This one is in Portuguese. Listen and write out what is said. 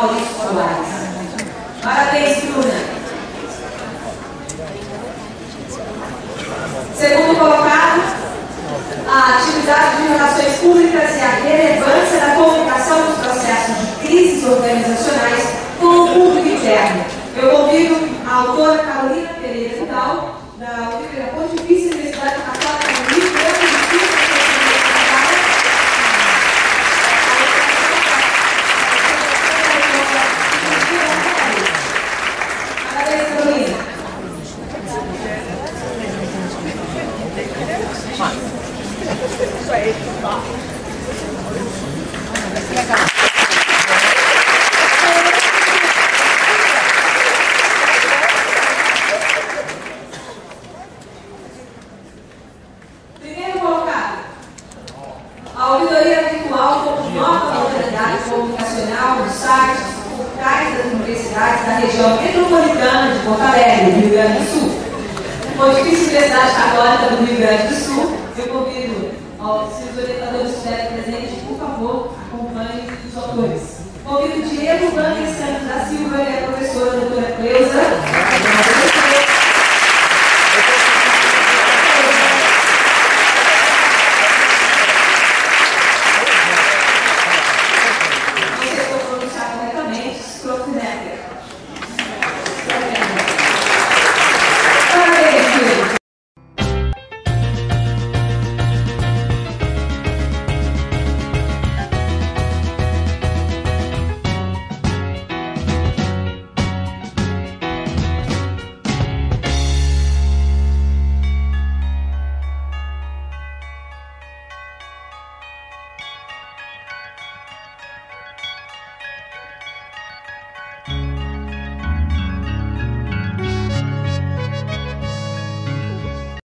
Maurício Soares. Parabéns, Bruna. Segundo colocado, a atividade de relações públicas e a relevância da comunicação dos processos de crises organizacionais com o público interno. Eu convido a autora Carolina Pereira Vidal, da Pontifícia Universidade Católica do Rio, parabéns, Carolina. Isso aí, tá. Primeiro colocado, a auditoria virtual como nova modalidade comunicacional dos sites locais das universidades da região metropolitana de Porto Alegre, Rio Grande do Sul. Pontifícia Universidade Católica do Rio Grande do Sul, eu convido, se os orientadores estiverem presentes, por favor, acompanhem os autores. Convido Diego Vanessa Santos da Silva e a professora doutora Cleusa